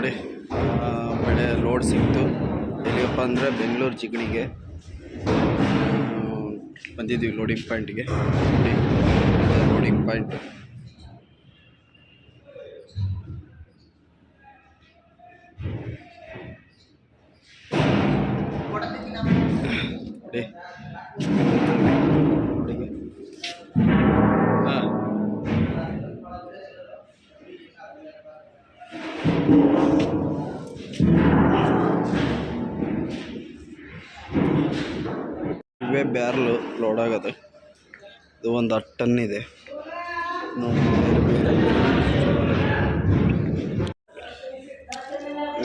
ನೋಡಿ ಬೆಳೆ ಲೋಡ್ ಸಿಕ್ತು. ಎಲ್ಲಿಗಪ್ಪ ಅಂದರೆ ಬೆಂಗಳೂರು ಚಿಗಣಿಗೆ ಬಂದಿದ್ದೀವಿ ಲೋಡಿಂಗ್ ಪಾಯಿಂಟ್ಗೆ. ಲೋಡಿಂಗ್ ಪಾಯಿಂಟ್ ನೋಡಿ. ಇವೇ ಬ್ಯಾರ್ಲು ಲೋಡ್ ಆಗೋದು. ಇದು ಒಂದು 10 ಟನ್ ಇದೆ.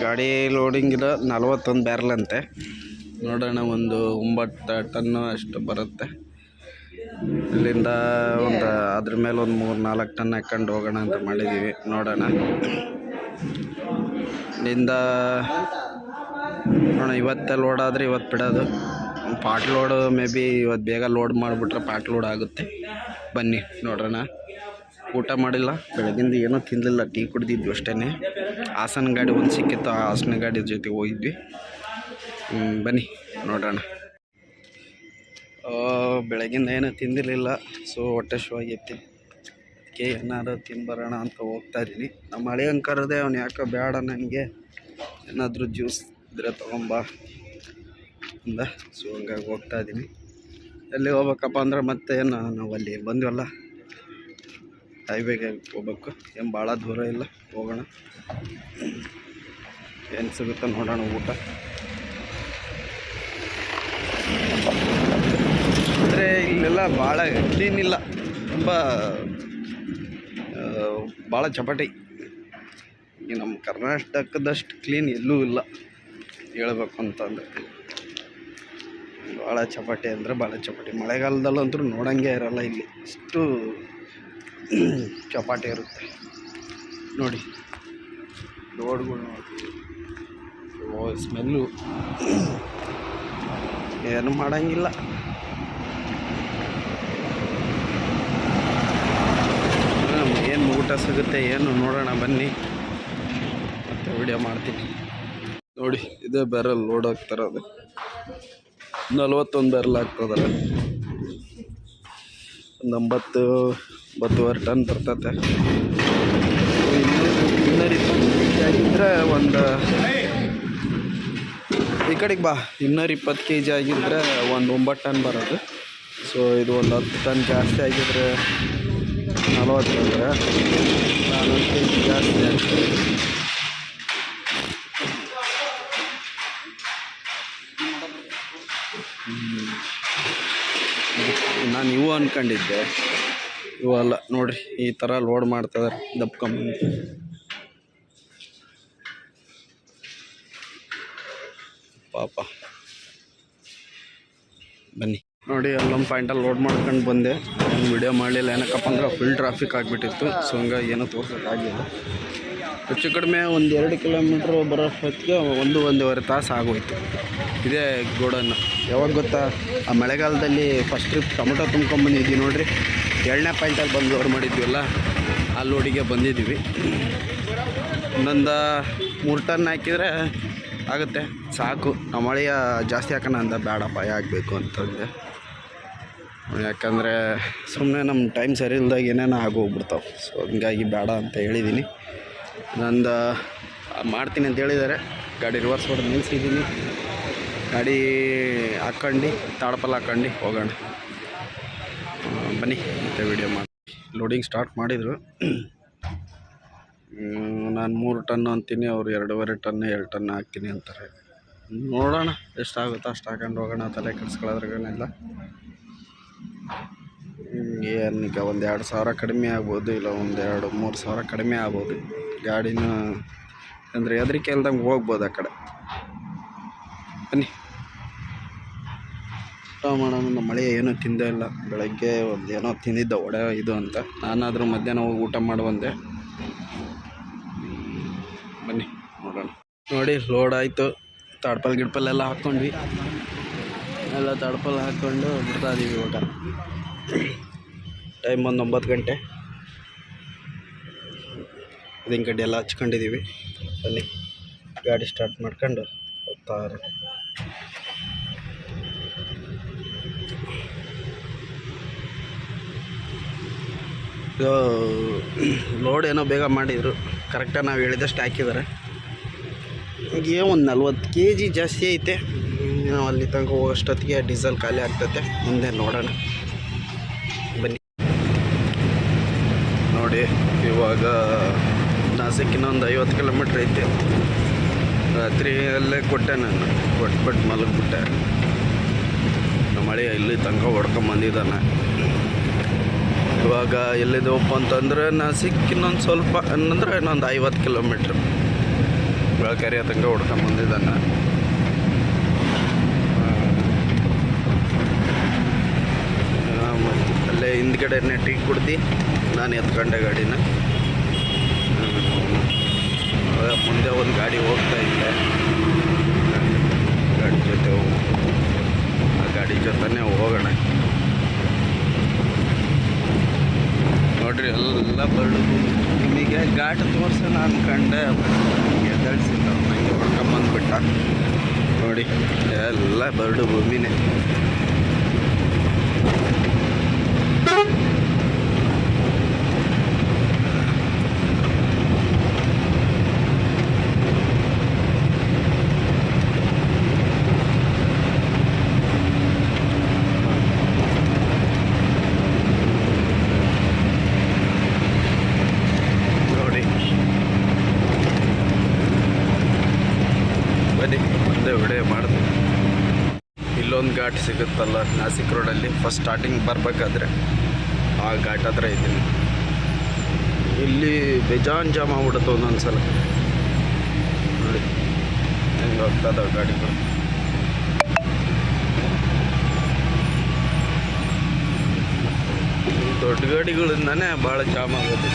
ಗಾಡಿ ಲೋಡಿಂಗ್ ಇಲ್ಲ 41 ಬ್ಯಾರ್ಲ್ ಅಂತೆ. ನೋಡೋಣ, ಒಂದು 9 ಟನ್ನು ಅಷ್ಟು ಬರುತ್ತೆ. ಇಲ್ಲಿಂದ ಒಂದು ಅದ್ರ ಮೇಲೆ ಒಂದು 3-4 ಟನ್ ಹಾಕ್ಕೊಂಡು ಹೋಗೋಣ ಅಂತ ಮಾಡಿದ್ದೀವಿ. ನೋಡೋಣ, ಇಲ್ಲಿಂದ ನೋಡೋಣ. ಇವತ್ತೇ ಲೋಡ್ ಆದರೆ ಇವತ್ತು ಬಿಡೋದು. ಪಾಟ್ ಲೋಡು ಮೇ ಬಿ ಇವತ್ತು ಬೇಗ ಲೋಡ್ ಮಾಡಿಬಿಟ್ರೆ ಪಾಟ್ ಲೋಡ್ ಆಗುತ್ತೆ. ಬನ್ನಿ ನೋಡೋಣ. ಊಟ ಮಾಡಿಲ್ಲ, ಬೆಳಗಿಂದ ಏನೂ ತಿನ್ನಲಿಲ್ಲ, ಟೀ ಕುಡಿದಿದ್ವಿ ಅಷ್ಟೇ. ಹಾಸನ ಗಾಡಿ ಒಂದು ಸಿಕ್ಕಿತ್ತು, ಆ ಹಾಸನ ಗಾಡಿ ಜೊತೆ ಹೋಗಿದ್ವಿ. ಬನ್ನಿ ನೋಡೋಣ. ಬೆಳಗಿಂದ ಏನೂ ತಿಂದಿರಲಿಲ್ಲ, ಸೊ ಹೊಟ್ಟೆ ಶೋ ಆಗೈತಿ. ಅದಕ್ಕೆ ಏನಾದ್ರು ತಿನ್ಬರೋಣ ಅಂತ ಹೋಗ್ತಾ ಇದ್ದೀನಿ. ನಮ್ಮ ಹಳೆಯಂಗೆ ಕರೆದೆ, ಅವ್ನು ಯಾಕೋ ಬೇಡ, ನನಗೆ ಏನಾದರೂ ಜ್ಯೂಸ್ ಇದ್ರೆ ತೊಗೊಂಬ ಅಂದ. ಸೊ ಹಂಗಾಗಿ ಹೋಗ್ತಾ ಇದ್ದೀನಿ. ಎಲ್ಲಿ ಹೋಗ್ಬೇಕಪ್ಪ ಅಂದ್ರೆ ಮತ್ತೆ ಏನು, ನಾವು ಅಲ್ಲಿ ಬಂದ್ವಲ್ಲ ಹೈವೇಗೆ ಹೋಗ್ಬೇಕು. ಏನು ಭಾಳ ದೂರ ಇಲ್ಲ, ಹೋಗೋಣ. ಏನು ಸಿಗುತ್ತೋ ನೋಡೋಣ. ಊಟ ಅಂದರೆ ಇಲ್ಲೆಲ್ಲ ಭಾಳ ಕ್ಲೀನ್ ಇಲ್ಲ, ತುಂಬ ಭಾಳ ಚಪಾಟಿ. ಈ ನಮ್ಮ ಕರ್ನಾಟಕದಷ್ಟು ಕ್ಲೀನ್ ಎಲ್ಲೂ ಇಲ್ಲ ಹೇಳ್ಬೇಕು ಅಂತಂದರೆ. ಭಾಳ ಚಪಾಟಿ ಅಂದರೆ ಭಾಳ ಚಪಾಟಿ. ಮಳೆಗಾಲದಲ್ಲಂತೂ ನೋಡೋಂಗೆ ಇರೋಲ್ಲ ಇಲ್ಲಿ, ಅಷ್ಟು ಚಪಾಟಿ ಇರುತ್ತೆ. ನೋಡಿ ರೋಡ್ಗಳು ನೋಡಿ, ಸ್ಮೆಲ್ಲು ಏನು ಮಾಡೋಂಗಿಲ್ಲ. ಏನು ಊಟ ಸಿಗುತ್ತೆ ಏನು ನೋಡೋಣ, ಬನ್ನಿ ಮತ್ತೆ ವಿಡಿಯೋ ಮಾಡ್ತೀನಿ. ನೋಡಿ, ಇದೇ ಬ್ಯಾರಲ್ ಲೋಡ್ ಆಗ್ತಾರದು. 41 ಬ್ಯಾರಲ್ ಆಗ್ತದಲ್ಲ, ಒಂದು 9-9.5 ಟನ್ ಬರ್ತತೆ. 220 kg ಆಗಿದ್ದರೆ ಒಂದು, ಈ ಕಡೆಗೆ ಬಾ, 220 kg ಆಗಿದ್ದರೆ ಒಂದು 9 ಟನ್ ಬರೋದು. ಸೊ ಇದು ಒಂದು 10 ಟನ್ ಜಾಸ್ತಿ ಆಗಿದ್ರೆ 40 ಅಂದರೆ 400 kg ಜಾಸ್ತಿ ಆಗ್ತದೆ. ನಾನು ಇವು ಅಂದ್ಕೊಂಡಿದ್ದೆ, ಇವಲ್ಲ. ನೋಡ್ರಿ, ಈ ಥರ ಲೋಡ್ ಮಾಡ್ತಿದ್ದಾರೆ ದಬ್ಕೊಂಬಂದು. ಪಾಪ. ಬನ್ನಿ ನೋಡಿ, ಅಲ್ಲೊಂದು ಪಾಯಿಂಟಲ್ಲಿ ಲೋಡ್ ಮಾಡ್ಕೊಂಡು ಬಂದೆ. ಒಂದು ವಿಡಿಯೋ ಮಾಡಲಿಲ್ಲ, ಏನಕ್ಕಪ್ಪ ಅಂದ್ರೆ ಫುಲ್ ಟ್ರಾಫಿಕ್ ಆಗಿಬಿಟ್ಟಿತ್ತು. ಸೊ ಹಂಗಾಗಿ ಏನೂ ತೋರ್ಸೋಕ್ಕಾಗಿಲ್ಲ. ಹೆಚ್ಚು ಕಡಿಮೆ 1-2 ಕಿಲೋಮೀಟ್ರ್ ಬರೋ ಹೊತ್ತಿಗೆ 1-1.5 ತಾಸು ಆಗೋಯ್ತು. ಇದೇ ಗೋಡನ್ನು ಯಾವಾಗ ಗೊತ್ತಾ, ಆ ಮಳೆಗಾಲದಲ್ಲಿ ಫಸ್ಟ್ ಟ್ರಿಪ್ ಟೊಮೊಟೊ ತುಂಬ್ಕೊಂಬಂದಿದ್ವಿ ನೋಡಿರಿ. 2ನೇ ಪಾಯಿಂಟಲ್ಲಿ ಬಂದು ಲೋಡ್ ಮಾಡಿದ್ವಲ್ಲ, ಆ ಲೋಡಿಗೆ ಬಂದಿದ್ದೀವಿ. ಇನ್ನೊಂದು 3 ಟನ್ ಹಾಕಿದರೆ ಆಗುತ್ತೆ, ಸಾಕು. ನಮ್ಮ ಮಳೆಯ ಜಾಸ್ತಿ ಹಾಕೋಣ ಅಂದ, ಬೇಡಪ್ಪ ಆಗಬೇಕು ಅಂತಂದೆ. ಯಾಕಂದರೆ ಸುಮ್ಮನೆ ನಮ್ಮ ಟೈಮ್ ಸರಿ ಇಲ್ದಾಗ ಏನೇನೋ ಆಗೋಗ್ಬಿಡ್ತಾವೆ. ಸೊ ಹಂಗಾಗಿ ಬೇಡ ಅಂತ ಹೇಳಿದ್ದೀನಿ. ನಂದು ಮಾಡ್ತೀನಿ ಅಂತ ಹೇಳಿದ್ದಾರೆ. ಗಾಡಿ ರಿವರ್ಸ್ ಹೊಡೆದು ನಿಲ್ಲಿಸಿದ್ದೀನಿ. ಗಾಡಿ ಹಾಕ್ಕೊಂಡು ತಾಡ್ಪಲ್ ಹಾಕ್ಕೊಂಡು ಹೋಗೋಣ. ಬನ್ನಿ ಮತ್ತೆ ವಿಡಿಯೋ ಮಾಡಿ. ಲೋಡಿಂಗ್ ಸ್ಟಾರ್ಟ್ ಮಾಡಿದರು. ನಾನು 3 ಟನ್ ಅಂತೀನಿ, ಅವರು 2.5 ಟನ್ 2 ಟನ್ ಹಾಕ್ತೀನಿ ಅಂತಾರೆ. ನೋಡೋಣ ಎಷ್ಟಾಗುತ್ತೋ ಅಷ್ಟು ಹಾಕೊಂಡು ಹೋಗೋಣ. ತಲೆ ಕೆಡಿಸ್ಕೊಳ್ಳೋದ್ರಾಗೇನಿಲ್ಲ. ಏನೀಗ 1-2 ಸಾವಿರ ಕಡಿಮೆ ಆಗ್ಬೋದು, ಇಲ್ಲ 1-2-3 ಸಾವಿರ ಕಡಿಮೆ ಆಗ್ಬೋದು. ಗಾಡಿನ ಅಂದರೆ ಹೆದರಿಕೆ ಇಲ್ದಂಗೆ ಹೋಗ್ಬೋದು ಆ ಕಡೆ. ಬನ್ನಿ ಊಟ ಮಾಡೋಣ. ನಮ್ಮ ಮಳೆ ಏನೂ ತಿಂದೇ ಇಲ್ಲ. ಬೆಳಗ್ಗೆ ಒಂದು ಏನೋ ತಿಂದಿದ್ದ ವಡೆ ಇದು ಅಂತ. ನಾನಾದರೂ ಮಧ್ಯಾಹ್ನ ಹೋಗಿ ಊಟ ಮಾಡುವಂದೆ. ಬನ್ನಿ ನೋಡೋಣ. ನೋಡಿ, ಲೋಡ್ ಆಯಿತು. ಗಿಡ್ಪಲ್ಲೆಲ್ಲ ಹಾಕ್ಕೊಂಡ್ವಿ. ಎಲ್ಲ ತಡ್ಪಲ್ ಹಾಕ್ಕೊಂಡು ಬಿಡ್ತಾ ಇದ್ದೀವಿ. ಇವಾಗ ಟೈಮ್ ಒಂದು 9 ಗಂಟೆ. ಉದ್ದಿನ ಕಡ್ಡಿ ಎಲ್ಲ ಹಚ್ಕೊಂಡಿದ್ದೀವಿ. ಬನ್ನಿ. ಗಾಡಿ ಸ್ಟಾರ್ಟ್ ಮಾಡ್ಕೊಂಡು ಹೋಗ್ತಾರೆ. ಲೋಡ್ ಏನೋ ಬೇಗ ಮಾಡಿದರು, ಕರೆಕ್ಟಾಗಿ ನಾವು ಹೇಳಿದಷ್ಟು ಹಾಕಿದ್ದಾರೆ. ಹೀಗೆ ಒಂದು 40 kg ಜಾಸ್ತಿ ಐತೆ. ನಾವು ಅಲ್ಲಿ ತನಕ ಹೋಗೋಷ್ಟೊತ್ತಿಗೆ ಡೀಸೆಲ್ ಖಾಲಿ ಆಗ್ತೈತೆ. ಮುಂದೆ ನೋಡೋಣ ಬನ್ನಿ. ನೋಡಿ ಇವಾಗ ನಾಸಿಕ್ ಇನ್ನೊಂದು 50 ಕಿಲೋಮೀಟ್ರ್ ಐತೆ. ರಾತ್ರಿ ಅಲ್ಲೇ ಕೊಟ್ಟೆ, ನಾನು ಕೊಟ್ಬಿಟ್ಟು ಮಲಗಿಬಿಟ್ಟೆ. ನಮ್ಮ ಮಳೆ ಇಲ್ಲಿ ತನಕ ಹೊಡ್ಕೊಂಬಂದಿದ್ದಾನೆ. ಇವಾಗ ಎಲ್ಲಿದೆವಪ್ಪ ಅಂತಂದರೆ ನಾಸಿಕ್ ಇನ್ನೊಂದು ಸ್ವಲ್ಪ ಅಂದರೆ ಇನ್ನೊಂದು 50 ಕಿಲೋಮೀಟ್ರ್ ಬೆಳಕೆರೆಯ ತನಕ ಹೊಡ್ಕೊಂಬಂದಿದ್ದಾನೆ. ಅಲ್ಲೇ ಹಿಂದ್ಗಡೆನೇ ಟೀ ಕುಡ್ದು ನಾನು ಎತ್ಕೊಂಡೆ ಗಾಡಿನ. ಮುಂದೆ ಒಂದು ಗಾಡಿ ಹೋಗ್ತಾ ಇದೆ, ಗಾಡಿ ಜೊತೆ ಆ ಗಾಡಿ ಜೊತೆನೇ ಹೋಗೋಣ. ನೋಡ್ರಿ ಎಲ್ಲ ಬರಡು. ನಿಮಗೆ ಘಾಟ್ ತೋರ್ಸೋಣ ಅಂದ್ಕೊಂಡೆ, ಎದಳ್ಸಿಲ್ಲ, ನನಗೆ ಹೊಡ್ಕೊಂಬಂದ್ಬಿಟ್ಟ. ನೋಡಿ ಎಲ್ಲ ಬರಡು ಭೂಮಿನೇ. ಮುಂದೆ ವಿಡಿಯೋ ಮಾಡಿದೆ. ಇಲ್ಲೊಂದು ಘಾಟ್ ಸಿಗುತ್ತಲ್ಲ ನಾಸಿಕ್ ರೋಡಲ್ಲಿ, ಫಸ್ಟ್ ಸ್ಟಾರ್ಟಿಂಗ್ ಬರಬೇಕಾದ್ರೆ ಆ ಘಾಟ್ ಹತ್ರ ಇದ್ದೀನಿ. ಇಲ್ಲಿ ಬೇಜಾನ್ ಜಾಮ್ ಆಗ್ಬಿಡುತ್ತೆ ಒಂದೊಂದು ಸಲ. ನೋಡಿ ಹೆಂಗೆ ಹೋಗ್ತದ ಗಾಡಿಗಳು. ದೊಡ್ಡ ಗಾಡಿಗಳಿಂದನೇ ಭಾಳ ಜಾಮ್ ಆಗೋದು.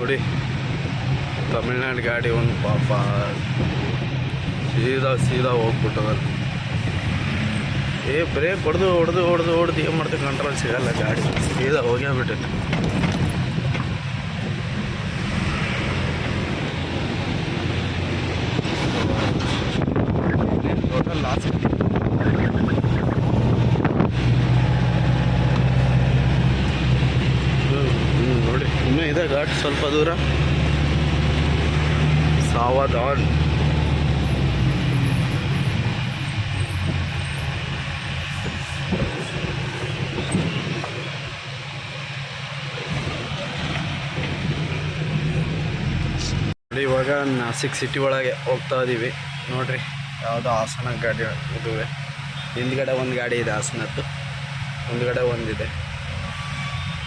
ನೋಡಿ ತಮಿಳ್ನಾಡು ಗಾಡಿ ಒಂದು ಪಾಪ ಸೀದಾ ಹೋಗ್ಬಿಟ್ಟದ. ಬ್ರೇಕ್ ಹೊಡೆದು ಏನು ಮಾಡ್ತೀವಿ, ಕಂಟ್ರೋಲ್ ಸಿಗಲ್ಲ, ಗಾಡಿ ಸೀದಾ ಹೋಗೇ ಬಿಟ್ಟೈತೆ. Total loss. ನೋಡಿ ಇನ್ನೂ ಇದೆ ಘಾಟ್ ಸ್ವಲ್ಪ ದೂರ. ಸಾವಧಾನ್. ನೋಡಿ ಇವಾಗ ನಾಸಿಕ್ ಸಿಟಿ ಒಳಗೆ ಹೋಗ್ತಾ ಇದ್ದೀವಿ. ನೋಡ್ರಿ ಯಾವುದೋ ಹಾಸನ ಗಾಡಿ ಇದುವೆ. ಹಿಂದ್ಗಡೆ ಒಂದು ಗಾಡಿ ಇದೆ ಹಾಸನದ್ದು, ಮುಂದ್ಗಡೆ ಒಂದಿದೆ.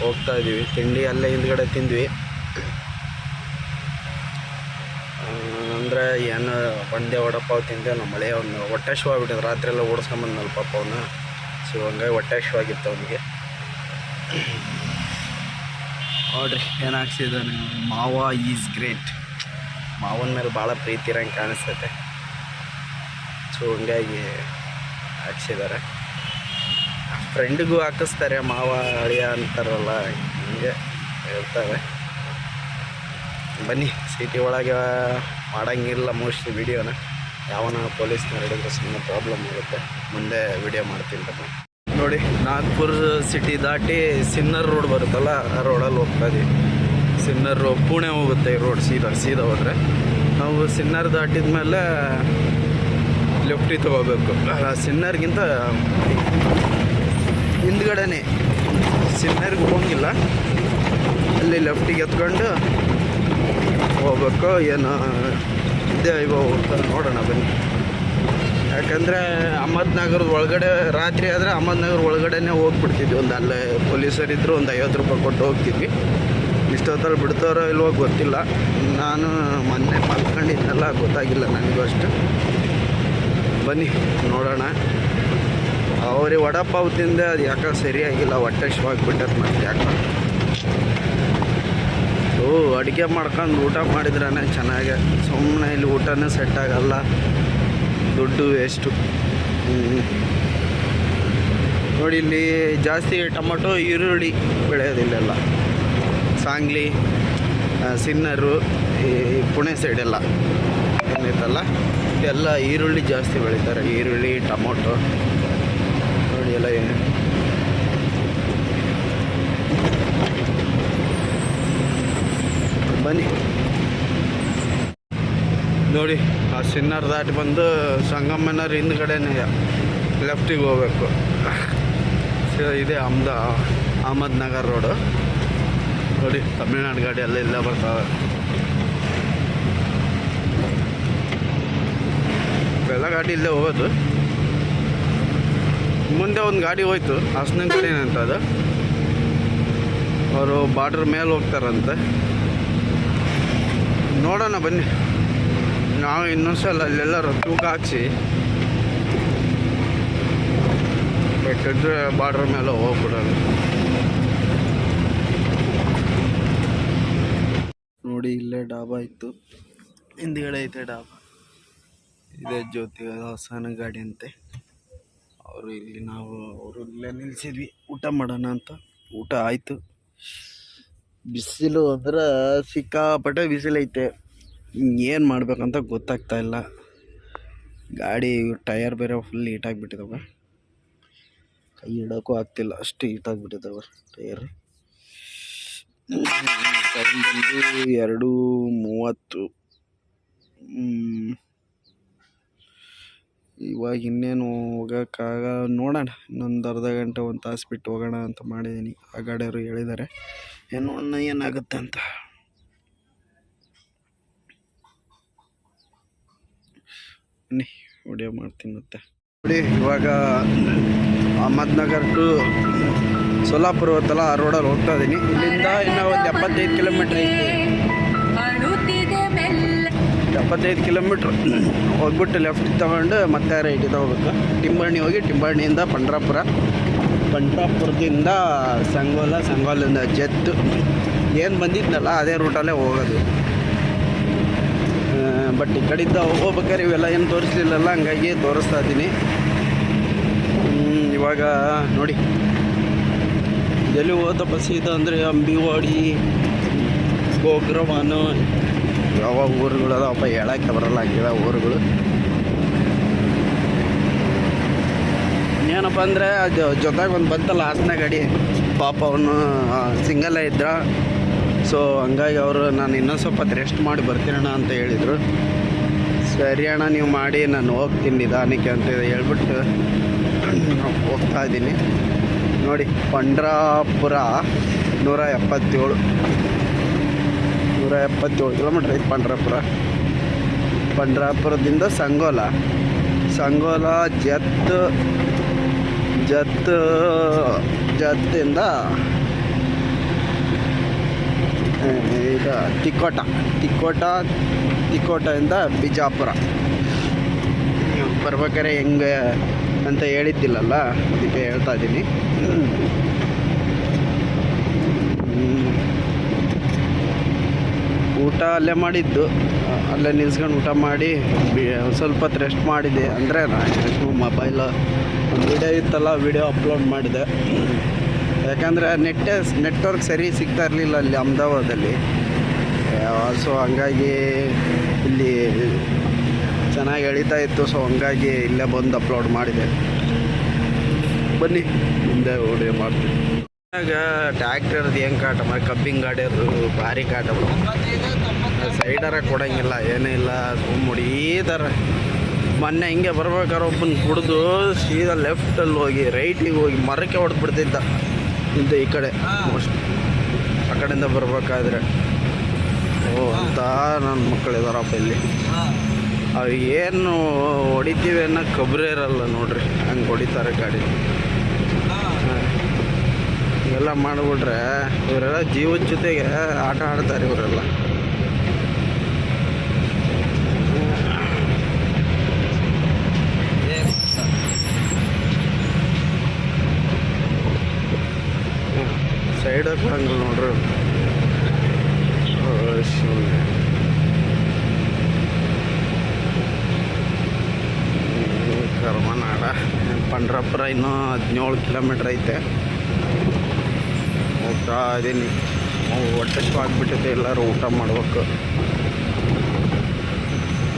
ಹೋಗ್ತಾ ಇದ್ದೀವಿ. ತಿಂಡಿ ಅಲ್ಲೇ ಹಿಂದ್ಗಡೆ ತಿಂದ್ವಿ. ಅಂದರೆ ಏನು ಒಂದೇ ವಡಪಾವ್ ತಿಂದೆ. ನಮ್ಮ ಮಳೆ ಅವನು ಹೊಟ್ಟೆ ಶೂ ಆಗ್ಬಿಟ್ಟಿದ್ದು, ರಾತ್ರಿ ಎಲ್ಲ ಓಡಿಸ್ಕೊಂಬಂದಲ್ಲ ಪಾಪ ಅವನು. ಸೊ ಹಂಗಾಗಿ ಹೊಟ್ಟೆ ಶೂ ಆಗಿತ್ತು ಅವನಿಗೆ. ನೋಡ್ರಿ ಏನು ಹಾಕ್ಸಿದ್ದಾನೆ, ಮಾವ ಈಸ್ ಗ್ರೇಟ್. ಮಾವನ ಮೇಲೆ ಭಾಳ ಪ್ರೀತಿ ಇರೋಂಗೆ ಕಾಣಿಸ್ತೈತೆ. ಸೊ ಹಂಗಾಗಿ ಹಾಕ್ಸಿದ್ದಾರೆ. ಫ್ರೆಂಡಿಗೂ ಹಾಕಿಸ್ತಾರೆ, ಮಾವ ಅಳಿಯ ಅಂತಾರಲ್ಲ, ಹಿಂಗೆ ಹೇಳ್ತಾರೆ. ಬನ್ನಿ, ಸಿಟಿ ಒಳಗೆ ಮಾಡೋಂಗಿಲ್ಲ ಮೋಸ್ಟ್ಲಿ ವಿಡಿಯೋನ. ಯಾವನ ಪೊಲೀಸ್ನವ್ರು ಹಿಡಿದ್ರೆ ಸುಮ್ಮನೆ ಪ್ರಾಬ್ಲಮ್ ಆಗುತ್ತೆ. ಮುಂದೆ ವಿಡಿಯೋ ಮಾಡ್ತೀನಿ ಬನ್ನಿ. ನೋಡಿ ನಾಗ್ಪುರ್ ಸಿಟಿ ದಾಟಿ ಸಿನ್ನರ್ ರೋಡ್ ಬರುತ್ತಲ್ಲ, ಆ ರೋಡಲ್ಲಿ ಹೋಗ್ತಾ ಇದ್ದೀವಿ. ಸಿನ್ನರ್ ಪುಣೆ ಹೋಗುತ್ತೆ ಈ ರೋಡ್. ಸೀದಾ ಹೋದರೆ ನಾವು ಸಿನ್ನರ್ ದಾಟಿದ ಮೇಲೆ ಲೆಫ್ಟಿಗೆ ತೊಗೋಬೇಕು. ಸಿನ್ನರ್ಗಿಂತ ಹಿಂದ್ಗಡೆನೇ, ಸಿನ್ನರ್ಗೆ ಹೋಗಿಲ್ಲ, ಅಲ್ಲಿ ಲೆಫ್ಟಿಗೆ ಎತ್ಕೊಂಡು ಹೋಗ್ಬೇಕು. ಏನು ಇದೆ ಇವಾಗ ಹೋಗ್ತಾರೆ, ನೋಡೋಣ ಬನ್ನಿ. ಯಾಕಂದರೆ ಅಹಮದ್ನಗರದ ಒಳಗಡೆ ರಾತ್ರಿ ಆದರೆ ಅಹಮದ್ನಗರ ಒಳಗಡೆನೇ ಹೋಗ್ಬಿಡ್ತಿದ್ವಿ. ಒಂದು ಅಲ್ಲೇ ಪೊಲೀಸರಿದ್ದರು, ಒಂದು 50 ರೂಪಾಯಿ ಕೊಟ್ಟು ಹೋಗ್ತಿದ್ವಿ. ಇಷ್ಟೊತ್ತಲ್ಲಿ ಬಿಡ್ತಾರೋ ಇಲ್ವೋ ಗೊತ್ತಿಲ್ಲ. ನಾನು ಮೊನ್ನೆ ಮಲ್ಕೊಂಡಿದ್ದೆಲ್ಲ ಗೊತ್ತಾಗಿಲ್ಲ ನನಗೂ ಅಷ್ಟು. ಬನ್ನಿ ನೋಡೋಣ. ಆ ಅವ್ರಿಗೆ ವಡಪಾವ್ ತಿಂದೆ ಅದು ಯಾಕೆ ಸರಿಯಾಗಿಲ್ಲ, ಹೊಟ್ಟೆ ಶಿವಾಗಿಬಿಟ್ಟದ ಮತ್ತೆ ಯಾಕೆ. ಅಡುಗೆ ಮಾಡ್ಕೊಂಡು ಊಟ ಮಾಡಿದ್ರೇ ಚೆನ್ನಾಗೆ, ಸುಮ್ಮನೆ ಇಲ್ಲಿ ಊಟನೇ ಸೆಟ್ ಆಗಲ್ಲ, ದುಡ್ಡು ವೇಸ್ಟು. ನೋಡಿ ಇಲ್ಲಿ ಜಾಸ್ತಿ ಟೊಮೊಟೊ ಈರುಳ್ಳಿ ಬೆಳೆಯೋದಿಲ್ಲೆಲ್ಲ, ಸಾಂಗ್ಲಿ ಸಿನ್ನರು ಈ ಪುಣೆ ಸೈಡೆಲ್ಲ ಏನೈತಲ್ಲ ಎಲ್ಲ ಈರುಳ್ಳಿ ಜಾಸ್ತಿ ಬೆಳೀತಾರೆ, ಈರುಳ್ಳಿ ಟೊಮೊಟೊ ನೋಡಿ ಎಲ್ಲ. ಬನ್ನಿ ನೋಡಿ ಆ ಸಿನ್ನರ್ ದಾಟಿ ಬಂದು ಸಂಗಮನರ್ ಹಿಂದ್ಗಡೆನೇ ಲೆಫ್ಟಿಗೆ ಹೋಗ್ಬೇಕು. ಇದೆ ಅಹಮದ್ ನಗರ್ ರೋಡು ನೋಡಿ, ತಮಿಳ್ನಾಡು ಗಾಡಿ ಎಲ್ಲ ಬರ್ತಾವೆ. ಎಲ್ಲ ಗಾಡಿ ಇಲ್ಲೇ ಹೋಗೋದು. ಮುಂದೆ ಒಂದು ಗಾಡಿ ಹೋಯ್ತು, ಹಾಸನ ಕಡೆನೇ ಅಂತ ಅದು, ಅವರು ಬಾರ್ಡ್ರ್ ಮೇಲೆ ಹೋಗ್ತಾರಂತೆ. ನೋಡೋಣ ಬನ್ನಿ, ನಾವು ಇನ್ನೊಂದ್ಸಲ ಅಲ್ಲೆಲ್ಲರೂ ತೂಕ ಹಾಕ್ಸಿ ಬೇಕಿದ್ರೆ ಬಾರ್ಡ್ರ್ ಮೇಲೆ ಹೋಗ್ಬಿಡೋಣ. ನೋಡಿ ಇಲ್ಲೇ ಡಾಬಾ ಇತ್ತು, ಹಿಂದ್ಗಡೆ ಐತೆ ಡಾಬಾ. ಇದೇ ಜ್ಯೋತಿ ಹಾಸನ ಗಾಡಿ ಅಂತೆ. ಅವರು ಇಲ್ಲಿ ಅವರು ಇಲ್ಲೇ ನಿಲ್ಸಿದ್ವಿ ಊಟ ಮಾಡೋಣ ಅಂತ. ಊಟ ಆಯಿತು. ಬಿಸಿಲು ಅಂದ್ರೆ ಸಿಕ್ಕಾಪಟ್ಟೆ ಬಿಸಿಲೈತೆ, ಏನು ಮಾಡ್ಬೇಕಂತ ಗೊತ್ತಾಗ್ತಾ ಇಲ್ಲ. ಗಾಡಿ ಟಯರ್ ಬೇರೆ ಫುಲ್ ಹೀಟಾಗಿಬಿಟ್ಟಿದ್ದಾವೆ, ಕೈ ಇಡೋಕ್ಕೂ ಆಗ್ತಿಲ್ಲ, ಅಷ್ಟು ಹೀಟಾಗಿಬಿಟ್ಟಿದ್ದಾವೆ ಟಯರ್. ಟೈಮ್ ಬಂದು 2:30. ಇವಾಗ ಇನ್ನೇನು ಹೋಗೋಕ್ಕಾಗ, ನೋಡೋಣ ಇನ್ನೊಂದು ಅರ್ಧ ಗಂಟೆ ಒಂದು ತಾಸು ಬಿಟ್ಟು ಹೋಗೋಣ ಅಂತ ಮಾಡಿದ್ದೀನಿ. ಆ ಗಾಡಿಯವರು ಹೇಳಿದ್ದಾರೆ, ಏನು ಏನಾಗುತ್ತೆ ಅಂತ. ಬನ್ನಿ ವಿಡಿಯೋ ಮಾಡ್ತೀನಿ ಮತ್ತೆ. ನೋಡಿ ಇವಾಗ ಅಹಮದ್ನಗರ್ ಟು ಸೋಲಾಪುರ ಹೊತ್ತಲ್ಲ, ಆ ರೋಡಲ್ಲಿ ಹೋಗ್ತಾ ಇದ್ದೀನಿ. ಇಲ್ಲಿಂದ ಇನ್ನೂ ಒಂದು 75 ಕಿಲೋಮೀಟ್ರ್ ಐತಿ. 75 ಕಿಲೋಮೀಟ್ರ್ ಹೋಗ್ಬಿಟ್ಟು ಲೆಫ್ಟ್ ತಗೊಂಡು ಮತ್ತೆ ರೈಟಿಗೆ ಹೋಗ್ಬೇಕು. ಟಿಂಬಾಣಿ ಹೋಗಿ ಟಿಂಬಾಣಿಯಿಂದ ಪಂಡ್ರಾಪುರದಿಂದ ಸಂಗೋಲಿಂದ ಜೆತ್ ಏನು ಬಂದಿದ್ನಲ್ಲ ಅದೇ ರೂಟಲ್ಲೇ ಹೋಗೋದು. ಬಟ್ ಈ ಕಡೆಯಿಂದ ಹೋಗ್ಬೇಕಾದ್ರೆ ಇವೆಲ್ಲ ಏನು ತೋರಿಸ್ಲಿಲ್ಲಲ್ಲ, ಹಂಗಾಗಿ ತೋರಿಸ್ತಾ ಇದ್ದೀನಿ. ಇವಾಗ ನೋಡಿ ಎಲ್ಲಿ ಹೋದ ಬಸ್ ಇದು ಅಂದರೆ ಅಂಬಿವಾಡಿ, ಗೋಗ್ರವಾನು, ಯಾವ ಊರುಗಳು ಅದಪ್ಪ ಹೇಳೋಕ್ಕೆ ಬರಲ್ಲ, ಆಗಿದ ಊರುಗಳು. ಏನಪ್ಪ ಅಂದರೆ ಅದು ಜೊತೆಗೆ ಒಂದು ಬಂತಲ್ಲ ಹಾಸನ ಗಾಡಿ, ಪಾಪ ಅವನು ಸಿಂಗಲ್ಲೇ ಇದ್ದ. ಸೊ ಹಂಗಾಗಿ ಅವರು ನಾನು ಇನ್ನೊಂದು ಸ್ವಲ್ಪ ರೆಸ್ಟ್ ಮಾಡಿ ಬರ್ತೀನಣ್ಣ ಅಂತ ಹೇಳಿದರು. ಸರಿ ಅಣ್ಣ ನೀವು ಮಾಡಿ, ನಾನು ಹೋಗ್ತೀನಿ ನಿಧಾನಕ್ಕೆ ಅಂತ ಹೇಳ್ಬಿಟ್ಟು ಹೋಗ್ತಾ ಇದ್ದೀನಿ. ನೋಡಿ ಪಂಡ್ರಾಪುರ 177 ಕಿಲೋಮೀಟ್ರ್ ಐತೆ ಪಂಡ್ರಾಪುರದಿಂದ ಸಂಗೋಲ ಜತ್ತಿಂದ ಈಗ ತಿಕೋಟದಿಂದ ಬಿಜಾಪುರ ಬರ್ಬೇಕಾರೆ ಹೆಂಗೆ ಅಂತ ಹೇಳಿದ್ದಿಲ್ಲಲ್ಲ, ಅದಕ್ಕೆ ಹೇಳ್ತಾ ಇದ್ದೀನಿ. ಊಟ ಅಲ್ಲೇ ಮಾಡಿದ್ದು, ಅಲ್ಲೇ ನಿಲ್ಸ್ಕೊಂಡು ಊಟ ಮಾಡಿ ಸ್ವಲ್ಪ ಹೊತ್ತು ರೆಸ್ಟ್ ಮಾಡಿದೆ. ಅಂದರೆ ಮೊಬೈಲ್ ಒಂದು ವಿಡಿಯೋ ಇತ್ತಲ್ಲ, ವಿಡಿಯೋ ಅಪ್ಲೋಡ್ ಮಾಡಿದೆ. ಯಾಕಂದರೆ ನೆಟ್ವರ್ಕ್ ಸರಿ ಸಿಗ್ತಾ ಇರಲಿಲ್ಲ ಅಲ್ಲಿ ಅಹಮದಾಬಾದಲ್ಲಿ. ಸೊ ಹಂಗಾಗಿ ಇಲ್ಲಿ ಚೆನ್ನಾಗಿ ಎಳೀತಾ ಇತ್ತು. ಸೊ ಹಂಗಾಗಿ ಇಲ್ಲೇ ಬಂದು ಅಪ್ಲೋಡ್ ಮಾಡಿದೆ. ಬನ್ನಿ ಮುಂದೆ ವಿಡಿಯೋ ಮಾಡ್ತೀನಿ. ಇವಾಗ ಟ್ಯಾಕ್ಟರ್ದು ಹೆಂಗೆ ಕಾಟ ಮಾಡಿ, ಕಬ್ಬಿಂಗ್ ಗಾಡಿಯದು ಭಾರಿ ಕಾಟ, ಸೈಡರ ಕೊಡೋಂಗಿಲ್ಲ, ಏನೂ ಇಲ್ಲ, ಸುಮ್ಮ ಹೊಡೀತಾರೆ. ಮೊನ್ನೆ ಹಿಂಗೆ ಬರ್ಬೇಕಾದ್ರೆ ಒಬ್ಬನ ಕುಡಿದು ಸೀದಾ ಲೆಫ್ಟಲ್ಲಿ ಹೋಗಿ ರೈಟಿಗೆ ಹೋಗಿ ಮರಕ್ಕೆ ಹೊಡೆದ್ಬಿಡ್ತಿದ್ದ. ಇಂತ ಈ ಕಡೆ ಆ ಕಡೆಯಿಂದ ಬರ್ಬೇಕಾದ್ರೆ ಅಂತ ನನ್ನ ಮಕ್ಕಳಿದಾರಪ್ಪ ಇಲ್ಲಿ. ಅವು ಏನು ಹೊಡಿತೀವಿ ಅನ್ನೋ ಕೊಬ್ಬರಿ ಇರಲ್ಲ ನೋಡ್ರಿ, ಹಂಗೆ ಹೊಡಿತಾರೆ ಗಾಡಿ. ಇವೆಲ್ಲ ಮಾಡಿಬಿಟ್ರೆ ಇವರೆಲ್ಲ ಜೀವದ ಜೊತೆಗೆ ಆಟ ಆಡ್ತಾರೆ ಇವರೆಲ್ಲ. ಸೈಡ್ ಹಾಕಂಗಿಲ್ಲ ನೋಡ್ರಿ. ಕರ್ಮನಾಡ ಪಂಡ್ರಾಪುರ ಇನ್ನೂ 17 ಕಿಲೋಮೀಟ್ರ್ ಐತೆ. ಹೋಗ್ತಾ ಇದೀನಿ. ಹೊಟ್ಟೆ ಆಗ್ಬಿಟ್ಟೈತೆ, ಎಲ್ಲರೂ ಊಟ ಮಾಡ್ಬೇಕು.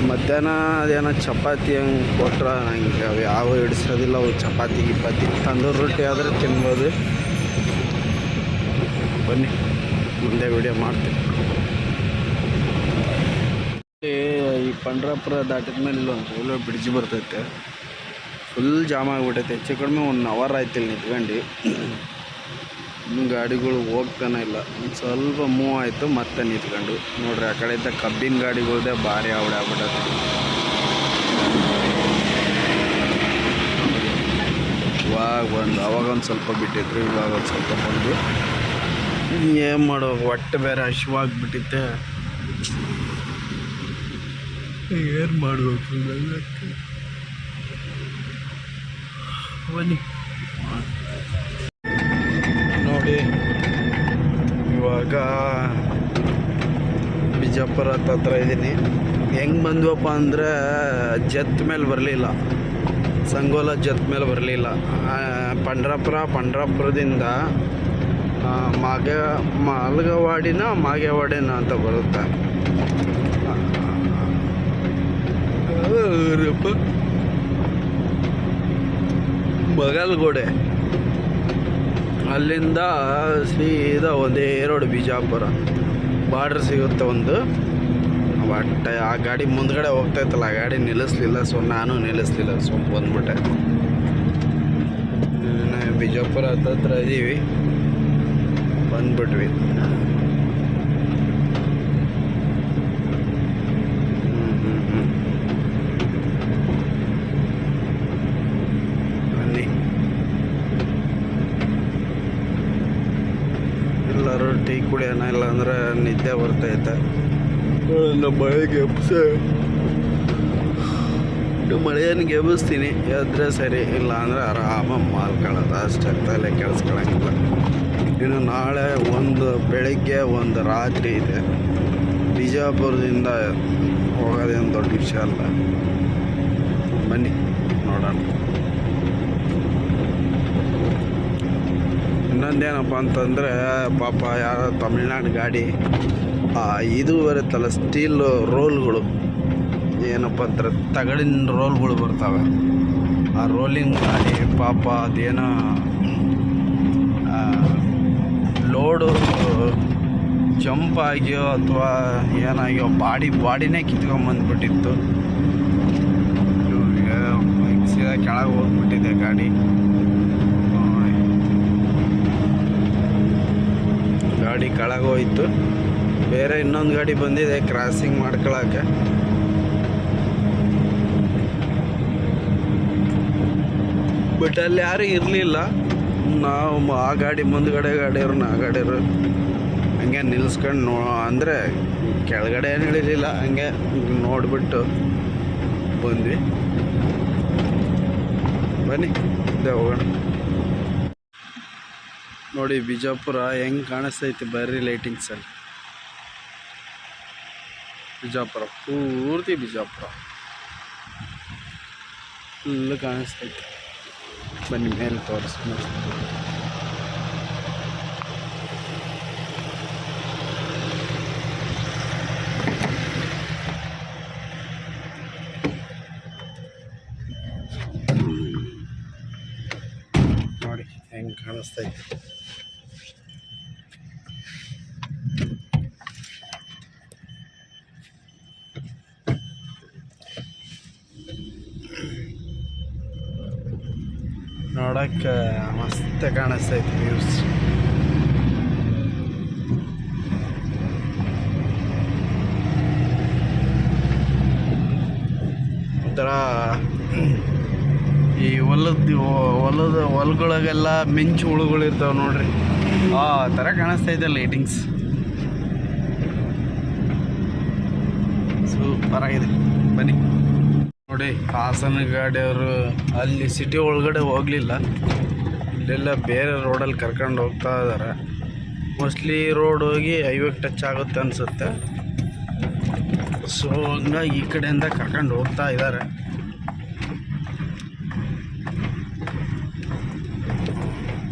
ಮಧ್ಯಾಹ್ನ ಅದೇನೋ ಚಪಾತಿ ಹಂಗೆ ಕೊಟ್ರೆ ನಂಗೆ ಅವು ಯಾವ ಹಿಡಿಸೋದಿಲ್ಲ. ಅವು ಚಪಾತಿ ಗಿಪಾತಿ ತಂದೂರು ರೊಟ್ಟಿ ಆದರೆ ತಿನ್ಬೋದು. ಬನ್ನಿ ಮುಂದೆ ವಿಡಿಯೋ ಮಾಡ್ತೀನಿ. ಈ ಪಂಡ್ರಾಪುರ ದಾಟಿದ ಮೇಲೆ ಇಲ್ಲೊಂದು ರೈಲ್ವೆ ಬ್ರಿಡ್ಜ್ ಬರ್ತೈತೆ. ಫುಲ್ ಜಾಮ್ ಆಗಿಬಿಟ್ಟೈತೆ. ಹೆಚ್ಚು ಕಡಿಮೆ 1 ಅವರ್ ಆಯ್ತು ಇಲ್ಲಿ ನಿಂತ್ಕೊಂಡು. ಇನ್ನು ಗಾಡಿಗಳು ಹೋಗ್ತಾನೆ ಇಲ್ಲ. ಒಂದು ಸ್ವಲ್ಪ ಮೂವ್ ಆಯಿತು ಮತ್ತೆ ನಿಂತ್ಕೊಂಡು. ನೋಡ್ರಿ, ಆ ಕಡೆ ಇದ್ದ ಕಬ್ಬಿನ ಗಾಡಿಗಳ್ದೆ ಭಾರಿ ಅವಡೆ ಆಗ್ಬಿಟ್ಟೈತೆ. ಅವಾಗ ಒಂದು ಸ್ವಲ್ಪ ಬಿಟ್ಟಿದ್ರು, ಇವಾಗ ಒಂದು ಸ್ವಲ್ಪ ಬಂದು. ಏನು ಮಾಡೋ, ಹೊಟ್ಟೆ ಬೇರೆ ಹಸಿವಾಗ್ಬಿಟ್ಟಿತ್ತೆ. ಏನು ಮಾಡಬೇಕು ಬನ್ನಿ ನೋಡಿ. ಇವಾಗ ಬಿಜಾಪುರ ಹತ್ರ ಇದ್ದೀನಿ. ಹೆಂಗೆ ಬಂದ್ವಪ್ಪ ಅಂದರೆ ಜತ್ ಮೇಲೆ ಬರಲಿಲ್ಲ, ಸಂಗೋಲ ಜತ್ ಮೇಲೆ ಬರಲಿಲ್ಲ. ಪಂಡ್ರಾಪುರದಿಂದ ಮಾಲ್ಗವಾಡಿನ ಮಾಗೇವಾಡಿನ ಅಂತ ಬರುತ್ತೆ. ಬಗಲ್ಗೋಡೆ, ಅಲ್ಲಿಂದ ಸೀದಾ ಒಂದೇ ರೋಡ್ ಬಿಜಾಪುರ ಬಾರ್ಡ್ರ್ ಸಿಗುತ್ತೆ ಒಂದು. ಬಟ್ ಆ ಗಾಡಿ ಮುಂದ್ಗಡೆ ಹೋಗ್ತಾಯಿತ್ತಲ್ಲ, ಆ ಗಾಡಿ ನಿಲ್ಲಿಸ್ಲಿಲ್ಲ. ಸೊ ನಾನು ನಿಲ್ಲಿಸ್ಲಿಲ್ಲ, ಸೊ ಬಂದ್ಬಿಟ್ಟೆ. ಬಿಜಾಪುರ ಹತ್ರ ಇದ್ದೀವಿ, ಬಂದ್ಬಿಟ್ವಿ. ಬನ್ನಿ ಎಲ್ಲರೂ ಟೀ ಕುಡಿಯೋಣ, ಇಲ್ಲಾಂದ್ರೆ ನಿದ್ದೆ ಬರ್ತೈತೆ. ಮಳೆಗೆ ಮಳೆಯನ್ನು ಎಬ್ಬಿಸ್ತೀನಿ, ಎದ್ರೆ ಸರಿ. ಇಲ್ಲ ಅಂದರೆ ಆರಾಮಾಗಿ ಮಾಲ್ಕೊಳ್ಳೋದು ಅಷ್ಟೇ, ತಲೆ ಕೆಡಿಸ್ಕೊಳಂಗಿಲ್ಲ. ಇನ್ನು ನಾಳೆ ಒಂದು ಬೆಳಗ್ಗೆ ಒಂದು ರಾತ್ರಿ ಇದೆ. ಬಿಜಾಪುರದಿಂದ ಹೋಗೋದೇನು ದೊಡ್ಡ ವಿಷಯ ಅಲ್ಲ. ಬನ್ನಿ ನೋಡೋಣ. ಇನ್ನೊಂದೇನಪ್ಪ ಅಂತಂದರೆ, ಪಾಪ ಯಾರೋ ತಮಿಳ್ನಾಡು ಗಾಡಿ ಇದು ಬರುತ್ತಲ್ಲ, ಸ್ಟೀಲ್ ರೋಲ್ಗಳು, ಏನಪ್ಪ ಅಂದ್ರೆ ತಗಡಿನ ರೋಲ್ಗಳು ಬರ್ತವೆ. ಆ ರೋಲಿಂಗ್ ಗಾಡಿ ಪಾಪ ಅದೇನೋ ಲೋಡು ಜಂಪ್ ಆಗಿಯೋ ಅಥವಾ ಏನಾಗಿಯೋ ಬಾಡಿನೇ ಕಿತ್ಕೊಂಬಂದ್ಬಿಟ್ಟಿತ್ತು. ಸೀದಾ ಕೆಳಗೆ ಹೋಗ್ಬಿಟ್ಟಿದೆ ಗಾಡಿ. ಗಾಡಿ ಕೆಳಗೆ ಹೋಯ್ತು. ಬೇರೆ ಇನ್ನೊಂದು ಗಾಡಿ ಬಂದಿದೆ ಕ್ರಾಸಿಂಗ್ ಮಾಡ್ಕೊಳಕ್ಕೆ. ಬಟ್ ಅಲ್ಲಿ ಯಾರೂ ಇರಲಿಲ್ಲ. ನಾವು ಆ ಗಾಡಿ ಮುಂದ್ಗಡೆ ಗಾಡಿಯವರು ಹಂಗೆ ನಿಲ್ಲಿಸ್ಕೊಂಡು ಅಂದರೆ ಕೆಳಗಡೆ ಏನು ಇಳಿಲಿಲ್ಲ, ಹಂಗೆ ನೋಡಿಬಿಟ್ಟು ಬಂದ್ವಿ. ಬನ್ನಿ ಇದೇ ಹೋಗೋಣ. ನೋಡಿ ಬಿಜಾಪುರ ಹೆಂಗೆ ಕಾಣಿಸ್ತೈತಿ ಬರ್ರಿ ಲೈಟಿಂಗ್ಸಲ್ಲಿ. ಬಿಜಾಪುರ ಪೂರ್ತಿ ಬಿಜಾಪುರ ಫುಲ್ಲು ಕಾಣಿಸ್ತೈತಿ. ಬನ್ನಿ ಮೇಲೆ ತೋರಿಸ್ತೀನಿ. ನೋಡಿ ಹೆಂಗೆ ಕಾಣಿಸ್ತೈತಿ. ನೋಡಕ್ಕೆ ಮಸ್ತ್ ಕಾಣಿಸ್ತೈತಿ ವ್ಯೂಸ್. ಒಂಥರ ಈ ಹೊಲಗಳಿಗೆಲ್ಲ ಮಿಂಚು ಹುಳುಗಳು ಇರ್ತಾವೆ ನೋಡ್ರಿ, ಆ ಥರ ಕಾಣಿಸ್ತೈತೆ ಲೈಟಿಂಗ್ಸ್. ಸೂಪರ್ ಆಗಿದೆ. ಬನ್ನಿ ನೋಡಿ. ಹಾಸನ ಗಾಡಿಯವರು ಅಲ್ಲಿ ಸಿಟಿ ಒಳಗಡೆ ಹೋಗಲಿಲ್ಲ, ಇಲ್ಲೆಲ್ಲ ಬೇರೆ ರೋಡಲ್ಲಿ ಕರ್ಕೊಂಡು ಹೋಗ್ತಾ ಇದ್ದಾರೆ. ಮೋಸ್ಟ್ಲಿ ರೋಡ್ ಹೋಗಿ ಹೈವೇಗೆ ಟಚ್ ಆಗುತ್ತೆ ಅನಿಸುತ್ತೆ. ಸೊ ಹಂಗಾಗಿ ಈ ಕಡೆಯಿಂದ ಕರ್ಕೊಂಡು ಹೋಗ್ತಾ ಇದ್ದಾರೆ.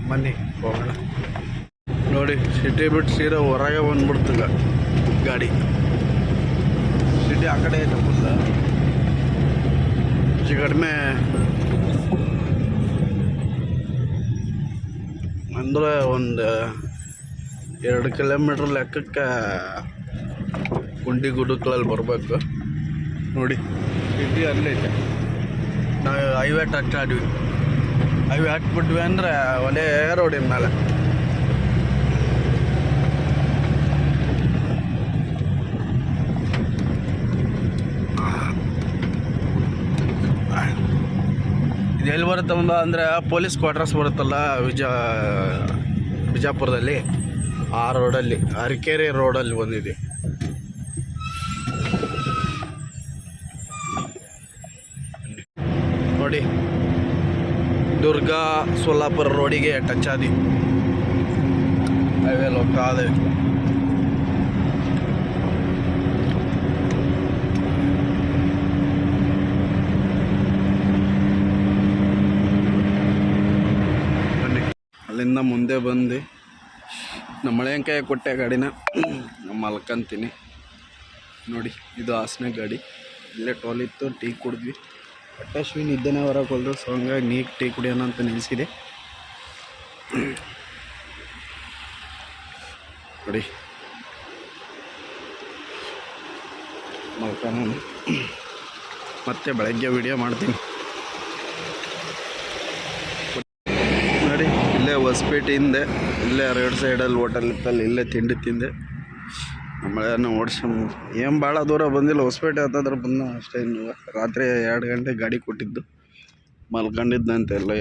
ಬನ್ನಿ ಹೋಗೋಣ. ನೋಡಿ ಸಿಟಿ ಬಿಟ್ಟು ಸೀದಾ ಹೊರಗೆ ಬಂದ್ಬಿಡ್ತದ ಗಾಡಿ. ಸಿಟಿ ಆ ಕಡೆ ಐತೆ ಫುಲ್ಲ, ಹೆಚ್ಚು ಕಡಿಮೆ ಅಂದರೆ ಒಂದು 2 ಕಿಲೋಮೀಟ್ರ್ ಲೆಕ್ಕಕ್ಕೆ ಗುಂಡಿ ಗುಡುಕ್ಗಳಲ್ಲಿ ಬರಬೇಕು. ನೋಡಿ ಸಿಟಿ ಅಲ್ಲೈತೆ. ನಾವು ಹೈವೇ ಟಚ್ ಆದ್ವಿ. ಹೈವೇ ಹಟ್ಬಿಟ್ವಿ ಅಂದರೆ ಒಳ್ಳೆ ರೋಡಿನ ಮೇಲೆ. ಇದು ಎಲ್ಲಿ ಬರುತ್ತೆ ಅಂದರೆ ಪೊಲೀಸ್ ಕ್ವಾರ್ಟರ್ಸ್ ಬರುತ್ತಲ್ಲ ಬಿಜಾಪುರದಲ್ಲಿ, ಆ ರೋಡಲ್ಲಿ, ಅರಕೆರೆ ರೋಡಲ್ಲಿ ಬಂದಿದೆ. ನೋಡಿ ದುರ್ಗಾ ಸೋಲಾಪುರ ರೋಡಿಗೆ ಟಚ್ ಆದಿ. ಹೈವೇಲಿ ಹೋಗ್ತಾ ಇದ್ದೀವಿ. ಅಲ್ಲಿಂದ ಮುಂದೆ ಬಂದು ನಮ್ಮ ಮಳೆಯನ್ ಕೈ ಕೊಟ್ಟೆ ಗಾಡಿನ ಮಲ್ಕೊಂತೀನಿ. ನೋಡಿ ಇದು ಹಾಸನ ಗಾಡಿ. ಇಲ್ಲೇ ಟೋಲ್ ಇತ್ತು, ಟೀ ಕುಡಿದ್ವಿ. ಅಶ್ವಿನ್ ಇದ್ದೇನೆ ಹೊರಗೆ ಹೋದ್ರು. ಸೊ ಹಂಗಾಗಿ ನೀರು ಟೀ ಕುಡಿಯೋಣ ಅಂತ ನಿಲ್ಲಿಸಿದೆ. ನೋಡಿ ಮಲ್ಕೊಂಡು ಮತ್ತೆ ಬೆಳಗ್ಗೆ ವಿಡಿಯೋ ಮಾಡ್ತೀನಿ. ನೋಡಿ ಇಲ್ಲೇ ಹೊಸಪೇಟೆಯಿಂದ ಇಲ್ಲೇ ರೋಡ್ ಸೈಡಲ್ಲಿ ಹೋಟೆಲ್ ಇತ್ತಲ್ಲಿ ಇಲ್ಲೇ ತಿಂಡಿ ತಿಂದೆ. ಮಳೆಯನ್ನು ಓಡಿಸ್ಕೊಂಡು ಏನು ಭಾಳ ದೂರ ಬಂದಿಲ್ಲ, ಹೊಸಪೇಟೆ ಹತ್ತಿರ ಬಂದ ಅಷ್ಟೇ. ಇನ್ನು ರಾತ್ರಿ 2 ಗಂಟೆ ಗಾಡಿ ಕೊಟ್ಟಿದ್ದು, ಮಲ್ಕೊಂಡಿದ್ದಂತೆ ಎಲ್ಲ.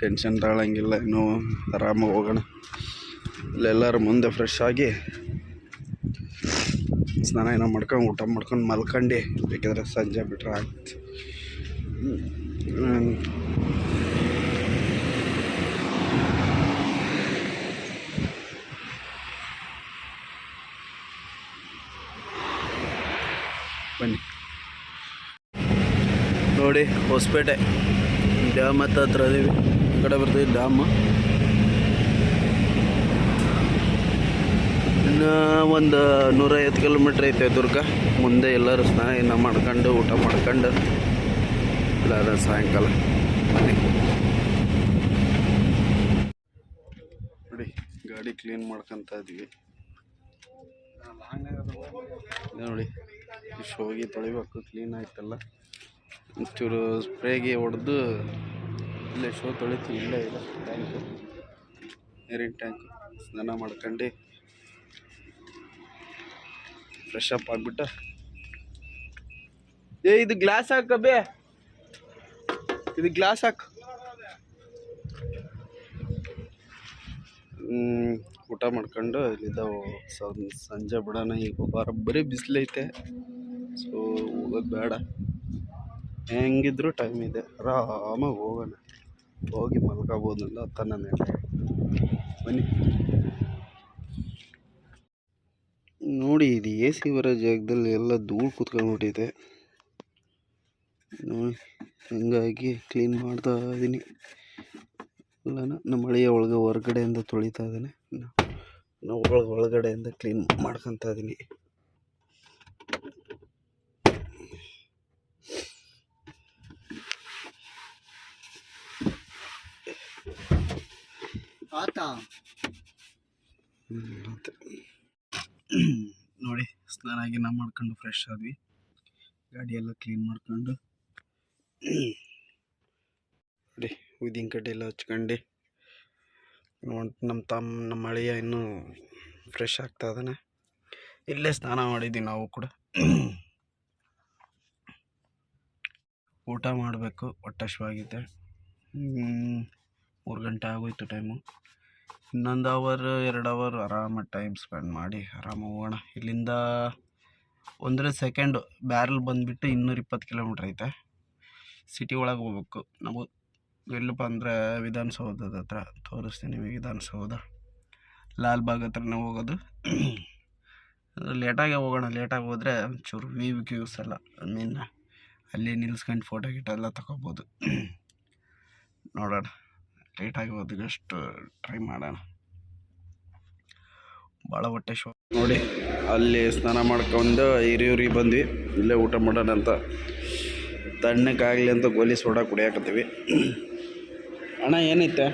ಟೆನ್ಷನ್ ತಗೊಳ್ಳಂಗಿಲ್ಲ, ಇನ್ನೂ ಆರಾಮಾಗಿ ಹೋಗೋಣ. ಇಲ್ಲೆಲ್ಲರೂ ಮುಂದೆ ಫ್ರೆಶ್ ಆಗಿ ಸ್ನಾನ ಏನೋ ಮಾಡ್ಕೊಂಡು ಊಟ ಮಾಡ್ಕೊಂಡು ಮಲ್ಕೊಂಡು ಬೇಕಿದ್ರೆ ಸಂಜೆ ಬಿಟ್ರೆ ಆಗ್ತು. ಬನ್ನಿ ನೋಡಿ ಹೊಸಪೇಟೆ ಡ್ಯಾಮ್ ಹತ್ರ ಇದೀವಿ. ಈ ಕಡೆ ಬರ್ತೀವಿ ಡ್ಯಾಮ್. ಇನ್ನು ಒಂದು 150 ಕಿಲೋಮೀಟ್ರ್ ಐತೆ ದುರ್ಗ. ಮುಂದೆ ಎಲ್ಲರೂ ಸ್ನಾನ ಮಾಡ್ಕೊಂಡು ಊಟ ಮಾಡ್ಕೊಂಡು ಇಲ್ಲ ಸಾಯಂಕಾಲ ಬನ್ನಿ. ನೋಡಿ ಗಾಡಿ ಕ್ಲೀನ್ ಮಾಡ್ಕೊತ ಇದ್ವಿ. ನೋಡಿ ಇಷ್ಟು ಹೋಗಿ ತೊಳಿಬೇಕು, ಕ್ಲೀನ್ ಆಯ್ತಲ್ಲ. ಒಂಚೂರು ಸ್ಪ್ರೇಗೆ ಹೊಡೆದು ಇಲ್ಲೇ ಶೋ ತೊಳಿತೀವಿ. ಇಲ್ಲೇ ಇದೆ ಟ್ಯಾಂಕು, ನೀರಿನ ಟ್ಯಾಂಕು. ಸ್ನಾನ ಮಾಡ್ಕೊಂಡು ಫ್ರೆಶ್ ಅಪ್ ಆಗಿಬಿಟ್ಟು ಇದು ಗ್ಲಾಸ್ ಹಾಕಬೇ, ಇದು ಗ್ಲಾಸ್ ಹಾಕು. ಊಟ ಮಾಡ್ಕೊಂಡು ಇಲ್ಲಿದ್ದಾವೆ. ಸಂಜೆ ಬಿಡೋಣ. ಈಗ ಬರೀ ಬಿಸಿಲೈತೆ, ಸೊ ಹೋಗೋದು ಬೇಡ. ಹೆಂಗಿದ್ರು ಟೈಮ್ ಇದೆ, ಆರಾಮಾಗಿ ಹೋಗೋಣ. ಹೋಗಿ ಮಲ್ಕೋಬೋದಲ್ಲ ತನ್ನ ಮೇಲೆ. ಬನ್ನಿ ನೋಡಿ ಇದು AC ಬರೋ ಜಾಗದಲ್ಲಿ ಎಲ್ಲ ಧೂಳು ಕೂತ್ಕೊಂಡ್ಬಿಟ್ಟಿದೆ. ನೋಡಿ ಹಂಗಾಗಿ ಕ್ಲೀನ್ ಮಾಡ್ತಾ ಇದ್ದೀನಿ. ಎಲ್ಲನ ನಮ್ಮ ಹಳೆಯ ಹೊರಗಡೆಯಿಂದ ತೊಳಿತಾ ಇದ್ದಾನೆ, ನಾವು ಒಳಗಡೆಯಿಂದ ಕ್ಲೀನ್ ಮಾಡ್ಕೊತಾ ಇದ್ದೀನಿ. ನೋಡಿ ಸ್ನಾನ ಗಿನ ಮಾಡ್ಕೊಂಡು ಫ್ರೆಶ್ ಆದ್ವಿ. ಗಾಡಿ ಎಲ್ಲ ಕ್ಲೀನ್ ಮಾಡ್ಕೊಂಡು ನೋಡಿ ಉದ್ದಿನ ಕಡ್ಡಿ ಎಲ್ಲ ಹಚ್ಕೊಂಡು ನಮ್ಮ ಹಳೆಯ ಇನ್ನೂ ಫ್ರೆಶ್ ಆಗ್ತಾ ಇದ್ದಾನೆ. ಇಲ್ಲೇ ಸ್ನಾನ ಮಾಡಿದ್ವಿ ನಾವು ಕೂಡ. ಊಟ ಮಾಡಬೇಕು, ಹೊಟ್ಟೆ ಹಸಿವಾಗಿದೆ. 3 ಗಂಟೆ ಆಗೋಯ್ತು ಟೈಮು. ಇನ್ನೊಂದು 2 ಅವರ್ ಆರಾಮಾಗಿ ಟೈಮ್ ಸ್ಪೆಂಡ್ ಮಾಡಿ ಆರಾಮಾಗಿ ಹೋಗೋಣ. ಇಲ್ಲಿಂದ 1 ಸೆಕೆಂಡು ಬ್ಯಾರಲ್ ಬಂದುಬಿಟ್ಟು 220 ಕಿಲೋಮೀಟ್ರ್ ಐತೆ. ಸಿಟಿ ಒಳಗೆ ಹೋಗ್ಬೇಕು ನಾವು. ಎಲ್ಲಪ್ಪ ಅಂದರೆ ವಿಧಾನಸೌಧದ ಹತ್ರ ತೋರಿಸ್ತೀನಿ. ವಿಧಾನಸೌಧ ಲಾಲ್ಬಾಗ್ ಹತ್ರನೇ ಹೋಗೋದು. ಲೇಟಾಗೆ ಹೋಗೋಣ. ಲೇಟಾಗಿ ಹೋದರೆ ಒಂಚೂರು ವ್ಯೂಸ್ ಎಲ್ಲ ಅಲ್ಲಿ ನಿಲ್ಸ್ಕೊಂಡು ಫೋಟೋ ಗಿಟ ಎಲ್ಲ ತಗೋಬೋದು. ನೋಡೋಣ, ಲೇಟಾಗಿ ಹೋದಷ್ಟು ಟ್ರೈ ಮಾಡೋಣ. ಭಾಳ ಹೊಟ್ಟೆ ಶೋ ನೋಡಿ. ಅಲ್ಲಿ ಸ್ನಾನ ಮಾಡ್ಕೊಂಡು ಹಿರಿಯೂರಿಗೆ ಬಂದ್ವಿ. ಇಲ್ಲೇ ಊಟ ಮಾಡೋಣ ಅಂತ, ತಣ್ಣಕ್ಕಾಗಲಿ ಅಂತ ಗೋಲಿ ಸೋಡಾ ಕುಡಿಯಾಕತ್ತೀವಿ. ಅಣ್ಣ ಏನೈತೆ?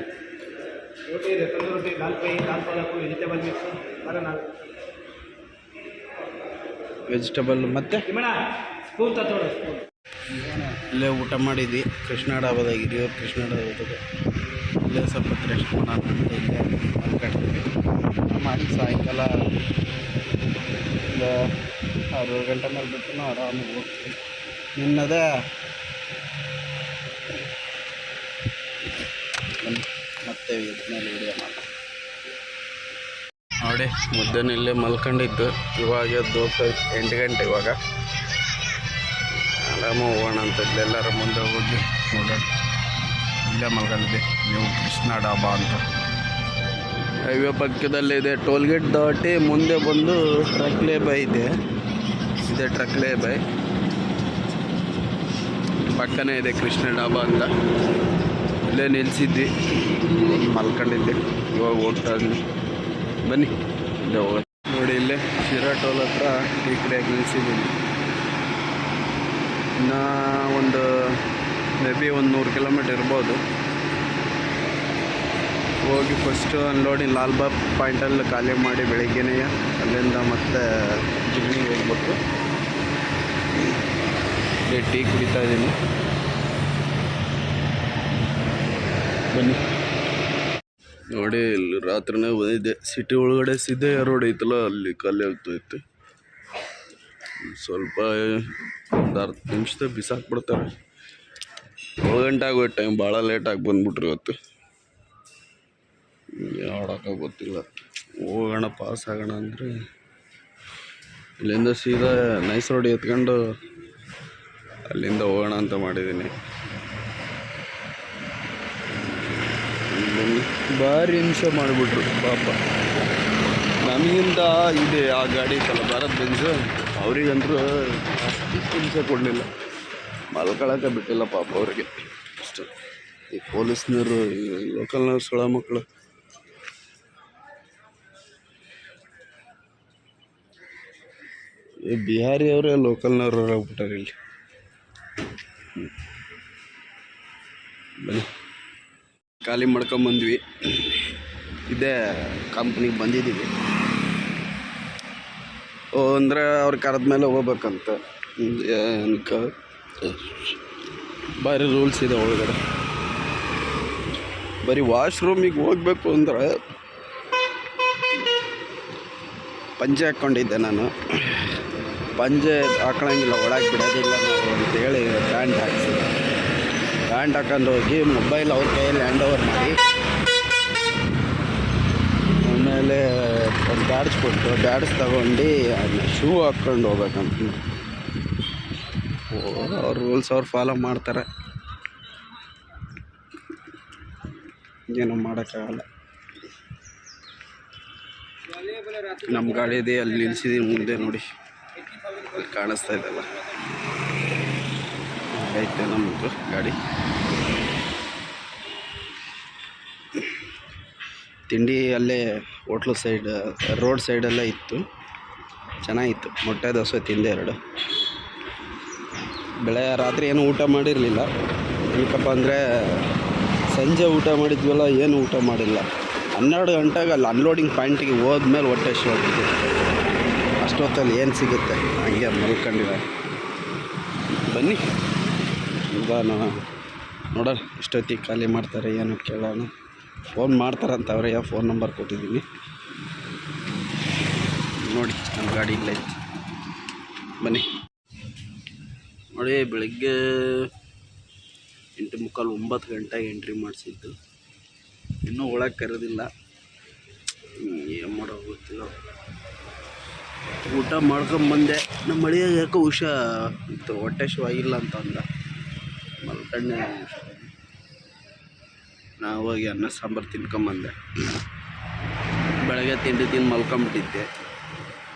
ವೆಜಿಟೇಬಲ್ ಮತ್ತೆ ಇಲ್ಲೇ ಊಟ ಮಾಡಿದ್ವಿ ಕೃಷ್ಣ ಡಾಬಾದಾಗ. ಹಿರಿಯೂರು ಕೃಷ್ಣ ಡಾಬಾದಾಗ ಇಲ್ಲೇ ಸ್ವಲ್ಪ ರೆಸ್ಟ್ ಮಾಡೋಣ ಅಂತ ಇಲ್ಲೇ ಮಲ್ಕೊಳ್ತೀವಿ. ಮಾಡಿ ಸಾಯಂಕಾಲ ಒಂದು 6 ಗಂಟೆ ಮೇಲೆ ಬಿಟ್ಟು ಆರಾಮಾಗಿ ಹೋಗ್ತೀವಿ. ನಿನ್ನದೇ ಮತ್ತೆ ಇದ್ಮೇಲೆ ವಿಡಿಯೋ ಮಾಡೋಣ ನೋಡಿ. ಮುದ್ದೆನ ಇಲ್ಲೇ ಮಲ್ಕೊಂಡಿದ್ದು. ಇವಾಗ ಎದ್ದು 8 ಗಂಟೆ. ಇವಾಗ ಆರಾಮ ಹೋಗೋಣ ಅಂತ ಇಲ್ಲೆಲ್ಲರ ಮುಂದೆ ಹೋಗಿ ನೋಡೋಣ. ಇಲ್ಲೇ ಮಲ್ಕೊಂಡಿದ್ದೆ. ನೀವು ಕೃಷ್ಣ ಡಾಬಾ ಅಂತ ಹೈವೇ ಪಕ್ಕದಲ್ಲಿದೆ. ಟೋಲ್ಗೇಟ್ ದಾಟಿ ಮುಂದೆ ಬಂದು ಟ್ರಕ್ಲೇ ಬೈ ಇದೆ. ಟ್ರಕ್ಲೇ ಬೈ ಪಕ್ಕನೇ ಇದೆ ಕೃಷ್ಣ ಡಾಬಾ ಅಂತ. ಇಲ್ಲೇ ನಿಲ್ಲಿಸಿದ್ವಿ, ಮಲ್ಕೊಂಡಿದ್ದೆ. ಇವಾಗ ಹೋಗ್ತಾ ಇದ್ವಿ. ಬನ್ನಿ ಇಲ್ಲೇ ಹೋಗೋದು ನೋಡಿ. ಇಲ್ಲೇ ಶಿರಾ ಟೋಲ್ ಹತ್ರ ಈ ಕಡೆಯಾಗಿ ನಿಲ್ಲಿಸಿದ್ದೀನಿ. ಇನ್ನೂ ಒಂದು ಮೇ ಬಿ 100 ಕಿಲೋಮೀಟ್ರ್ ಇರ್ಬೋದು. ಹೋಗಿ ಫಸ್ಟು ಅನ್ಲೋಡಿಂಗ್ ಲಾಲ್ಬಾಗ್ ಪಾಯಿಂಟಲ್ಲಿ ಖಾಲಿ ಮಾಡಿ ಬೆಳಿಗ್ಗೆನೇ ಅಲ್ಲಿಂದ ಮತ್ತೆ ಜಿಗ್ಣಿಗೆ ಹೋಗ್ಬೇಕು. ಇಲ್ಲಿ ಟೀ ಕುಡಿತಾ ಇದ್ದೀನಿ. ಬನ್ನಿ ನೋಡಿ. ಇಲ್ಲಿ ರಾತ್ರಿನೇ ಬಂದಿದ್ದೆ. ಸಿಟಿ ಒಳಗಡೆ ಸಿದ್ದಯ್ಯ ರೋಡ್ ಐತಲ್ಲ, ಅಲ್ಲಿ ಖಾಲಿ ಆಗ್ತೈತೆ. ಸ್ವಲ್ಪ ಒಂದು 10 ನಿಮಿಷದಾಗ ಬಿಸಾಕ್ಬಿಡ್ತಾರೆ. 7 ಗಂಟೆ ಆಗೋಯ್ತು ಟೈಮ್. ಭಾಳ ಲೇಟಾಗಿ ಬಂದ್ಬಿಟ್ರಿ ಇವತ್ತು. ಆಡೋಕೆ ಗೊತ್ತಿಲ್ಲ. ಹೋಗೋಣ, ಪಾಸ್ ಆಗೋಣ ಅಂದರೆ ಇಲ್ಲಿಂದ ಸೀದಾ ನೈಸ್ ರೋಡ್ ಎತ್ಕೊಂಡು ಅಲ್ಲಿಂದ ಹೋಗೋಣ ಅಂತ ಮಾಡಿದ್ದೀನಿ. ಭಾರಿ ಹಿಂಸೆ ಮಾಡಿಬಿಟ್ರು ಪಾಪ. ನಮಗಿಂತ ಇದೆ ಆ ಗಾಡಿ ಇತ್ತಲ್ಲ ಭಾರತ್ ಬೆಂಜು, ಅವರಿಗಂತೂ ಅಷ್ಟು ಹಿಂಸೆ ಕೊಡಲಿಲ್ಲ. ಮಲ್ಕೊಳಕ್ಕೆ ಬಿಟ್ಟಿಲ್ಲ ಪಾಪ ಅವರಿಗೆ. ಅಷ್ಟು ಈ ಪೊಲೀಸ್ನವರು, ಈ ಲೋಕಲ್ನವ್ರು ಸೊಳ ಮಕ್ಕಳು. ಈ ಬಿಹಾರಿಯವರೇ ಲೋಕಲ್ನವ್ರು ಆಗ್ಬಿಟ್ಟಾರೆ ಇಲ್ಲಿ. ಬನ್ನಿ, ಖಾಲಿ ಮಾಡ್ಕೊಂಬಂದ್ವಿ. ಇದೇ ಕಂಪ್ನಿಗೆ ಬಂದಿದ್ದೀವಿ. ಅಂದರೆ ಅವ್ರು ಕರೆದ ಮೇಲೆ ಹೋಗ್ಬೇಕಂತ. ಭಾರಿ ರೂಲ್ಸ್ ಇದೆ ಒಳಗಡೆ. ಬರೀ ವಾಶ್ರೂಮಿಗೆ ಹೋಗ್ಬೇಕು ಅಂದರೆ ಪಂಚೆ ಹಾಕ್ಕೊಂಡಿದ್ದೆ ನಾನು. ಪಂಚೆ ಹಾಕೊಳಂಗಿಲ್ಲ, ಒಳಗೆ ಬಿಡೋದಿಲ್ಲ ನಾವು ಅಂತೇಳಿ ಪ್ಯಾಂಟ್ ಹಾಕ್ಸಿದ್ದೆ. ಪ್ಯಾಂಟ್ ಹಾಕೊಂಡು ಹೋಗಿ ಮೊಬೈಲ್ ಅವ್ರ ಕೈಯಲ್ಲಿ ಹ್ಯಾಂಡ್ ಓವರ್ ಮಾಡಿ ಆಮೇಲೆ ಒಂದು ಬ್ಯಾಡ್ಜ್ ಕೊಟ್ಟು ಬ್ಯಾಡ್ಜ್ ತಗೊಂಡು ಶೂ ಹಾಕ್ಕೊಂಡು ಹೋಗ್ಬೇಕಂತ. ಅವ್ರ ರೂಲ್ಸ್ ಅವ್ರು ಫಾಲೋ ಮಾಡ್ತಾರೆ, ಏನೂ ಮಾಡೋಕ್ಕಾಗಲ್ಲ. ನಮ್ಮ ಗಾಡಿ ಇದೆ, ಅಲ್ಲಿ ನಿಲ್ಸಿದ್ದೀವಿ ಮುಂದೆ ನೋಡಿ. ಅಲ್ಲಿ ಕಾಣಿಸ್ತಾ ಇದೆಯಲ್ಲ, ಐತೆ ನಮ್ಮದು ಗಾಡಿ. ತಿಂಡಿ ಅಲ್ಲೇ ಹೋಟ್ಲು ಸೈಡ್, ರೋಡ್ ಸೈಡೆಲ್ಲ ಇತ್ತು, ಚೆನ್ನಾಗಿತ್ತು. ಮೊಟ್ಟೆ ದೋಸೆ ತಿಂದೆ 2. ರಾತ್ರಿ ಏನು ಊಟ ಮಾಡಿರಲಿಲ್ಲ. ಏನಕ್ಕಪ್ಪ ಅಂದರೆ ಸಂಜೆ ಊಟ ಮಾಡಿದ್ವಲ್ಲ, ಏನು ಊಟ ಮಾಡಿಲ್ಲ. 12 ಗಂಟೆಗೆ ಅಲ್ಲಿ ಅನ್ಲೋಡಿಂಗ್ ಪಾಯಿಂಟಿಗೆ ಹೋದ್ಮೇಲೆ ಹೊಟ್ಟೆ ಹೋಗ್ತಿದ್ದೆ. ಅಷ್ಟೊತ್ತಲ್ಲಿ ಏನು ಸಿಗುತ್ತೆ, ಹಂಗೆ ಮಲ್ಕೊಂಡಿಲ್ಲ. ಬನ್ನಿ ನೋಡೋಣ ಎಷ್ಟೊತ್ತಿಗೆ ಖಾಲಿ ಮಾಡ್ತಾರೆ, ಏನು ಕೇಳೋಣ. ಫೋನ್ ಮಾಡ್ತಾರಂತ ಅವರೇ, ಫೋನ್ ನಂಬರ್ ಕೊಟ್ಟಿದ್ದೀನಿ. ನೋಡಿ ನಮ್ಮ ಗಾಡಿ ಇಲ್ಲ ಇತ್ತು. ಬನ್ನಿ ನೋಡಿ. ಬೆಳಗ್ಗೆ 8:45 9 ಗಂಟೆಗೆ ಎಂಟ್ರಿ ಮಾಡಿಸಿದ್ದು. ಇನ್ನೂ ಒಳಗೆ ಕರೆದಿಲ್ಲ, ಏನು ಮಾಡೋದು ಗೊತ್ತಿಲ್ಲ. ಊಟ ಮಾಡ್ಕೊಂಬಂದೆ. ನಮ್ಮ ಮಳೆಯಾಗ ಯಾಕೋ ಹೊಟ್ಟೆ ಶೋ ಆಗಿಲ್ಲ ಅಂತ ಅಂದ. ಮಲ್ಕಣ್ಣೆ ನಾವು ಹೋಗಿ ಅನ್ನ ಸಾಂಬಾರು ತಿನ್ಕೊಂಬಂದೆ. ಬೆಳಗ್ಗೆ ತಿಂದು ಮಲ್ಕೊಂಬಿಟ್ಟಿದ್ದೆ.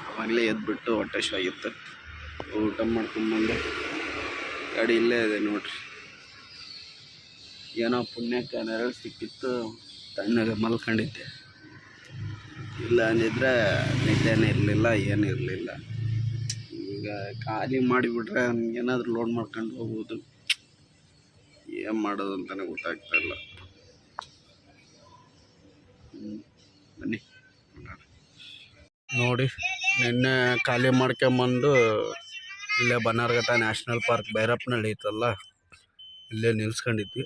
ಆವಾಗಲೇ ಎದ್ಬಿಟ್ಟು ಹೊಟ್ಟೆ ಆಗಿತ್ತು. ಊಟ ಮಾಡ್ಕೊಂಬಂದೆ. ಗಾಡಿ ಇಲ್ಲೇ ಇದೆ ನೋಡ್ರಿ. ಏನೋ ಪುಣ್ಯಕ್ಕೆ ನೆರಳು ಸಿಕ್ಕಿತ್ತು, ತಣ್ಣಗೆ ಮಲ್ಕೊಂಡಿದ್ದೆ. ಇಲ್ಲ ಅಂದಿದ್ರೆ ನಿದ್ದೆನೇ ಇರಲಿಲ್ಲ, ಏನೂ ಇರಲಿಲ್ಲ. ಈಗ ಖಾಲಿ ಮಾಡಿಬಿಟ್ರೆ ಏನಾದರೂ ಲೋಡ್ ಮಾಡ್ಕೊಂಡು ಹೋಗ್ಬೋದು. ಏನು ಮಾಡೋದು ಅಂತಲೇ ಗೊತ್ತಾಗ್ತಾಯಿಲ್ಲ. ಬನ್ನಿ ನೋಡಿ, ನಿನ್ನೆ ಖಾಲಿ ಮಾಡ್ಕೊಂಬಂದು ಇಲ್ಲೇ ಬನ್ನಾರ್ಘಟ್ಟ ನ್ಯಾಷನಲ್ ಪಾರ್ಕ್ ಭೈರಪ್ಪನಹಳ್ಳಿ ಐತಲ್ಲ, ಇಲ್ಲೇ ನಿಲ್ಸ್ಕೊಂಡಿದ್ವಿ.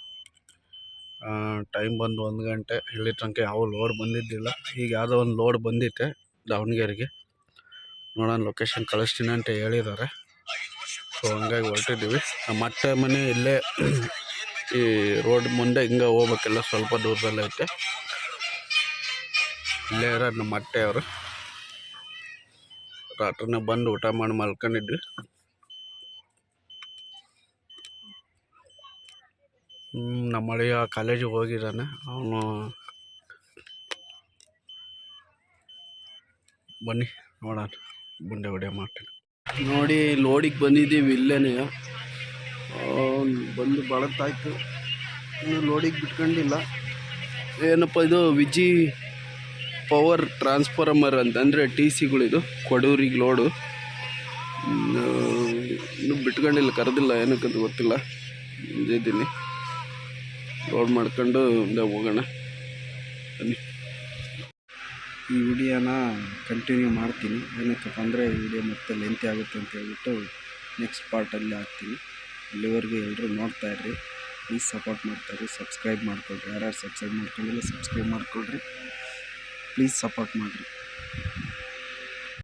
ಟೈಮ್ ಬಂದು 1 ಗಂಟೆ. ಇಲ್ಲಿ ತನಕ ಯಾವ ಲೋಡ್ ಬಂದಿದ್ದಿಲ್ಲ. ಈಗ ಯಾವುದೋ ಒಂದು ಲೋಡ್ ಬಂದಿತ್ತೆ ದಾವಣಗೆರೆಗೆ. ನೋಡೋಣ, ಲೊಕೇಶನ್ ಕಳಿಸ್ತೀನಿ ಅಂತ ಹೇಳಿದ್ದಾರೆ. ಸೊ ಹಂಗಾಗಿ ಹೊರಟಿದ್ದೀವಿ. ನಮ್ಮ ಅತ್ತೆ ಮನೆ ಇಲ್ಲೇ ಈ ರೋಡ್ ಮುಂದೆ ಹಿಂಗೆ ಹೋಗ್ಬೇಕೆಲ್ಲ, ಸ್ವಲ್ಪ ದೂರದಲ್ಲೈತೆ. ಇಲ್ಲೇ ಇರೋದು ನಮ್ಮ ಅಟ್ಟೆಯವರು. ರಾತ್ರಿನ ಬಂದು ಊಟ ಮಾಡಿ ಮಲ್ಕೊಂಡಿದ್ವಿ. ನಮ್ಮ ಅಳಿಯ ಕಾಲೇಜಿಗೆ ಹೋಗಿದ್ದಾನೆ. ಅವನು ಬನ್ನಿ ನೋಡೋಣ, ಗುಂಡೆ ಹೊಡೆ ಮಾಡ್ತೀನಿ. ನೋಡಿ, ಲೋಡಿಗೆ ಬಂದಿದ್ದೀವಿ. ಇಲ್ಲೇನೆ ಬಂದು ಬಳತ್ತಾಯ್ತು, ಇನ್ನು ಲೋಡಿಗೆ ಬಿಟ್ಕೊಂಡಿಲ್ಲ. ಏನಪ್ಪ ಇದು, ವಿಜಿ ಪವರ್ ಟ್ರಾನ್ಸ್ಫಾರ್ಮರ್ ಅಂತಂದರೆ TCಗಳಿದು, ಕೊಡೂರಿಗೆ ಲೋಡು. ಇನ್ನೂ ಬಿಟ್ಕೊಂಡಿಲ್ಲ, ಕರೆದಿಲ್ಲ, ಏನಕ್ಕಂತ ಗೊತ್ತಿಲ್ಲ. ಇದ್ದೀನಿ, ಲೋಡ್ ಮಾಡ್ಕೊಂಡು ಮುಂದೆ ಹೋಗೋಣ. ಬನ್ನಿ. ಈ ವಿಡಿಯೋನ ಕಂಟಿನ್ಯೂ ಮಾಡ್ತೀನಿ. ಏನಕ್ಕಪ್ಪ ಅಂದರೆ ಈ ವಿಡಿಯೋ ಮತ್ತೆ ಲೆಂತಿ ಆಗುತ್ತೆ ಅಂತ ಹೇಳ್ಬಿಟ್ಟು ನೆಕ್ಸ್ಟ್ ಪಾರ್ಟಲ್ಲಿ ಹಾಕ್ತೀನಿ. ಇಲ್ಲಿವರೆಗೂ ಎಲ್ಲರೂ ನೋಡ್ತಾಯಿರ್ರಿ, ಪ್ಲೀಸ್ ಸಪೋರ್ಟ್ ಮಾಡ್ತಾಯಿರಿ, ಸಬ್ಸ್ಕ್ರೈಬ್ ಮಾಡ್ಕೊಳ್ರಿ. ಯಾರ್ಯಾರು ಸಬ್ಸ್ಕ್ರೈಬ್ ಮಾಡ್ಕೊಂಡಿಲ್ಲ ಸಬ್ಸ್ಕ್ರೈಬ್ ಮಾಡ್ಕೊಳ್ರಿ, ಪ್ಲೀಸ್ ಸಪೋರ್ಟ್ ಮಾಡಿರಿ.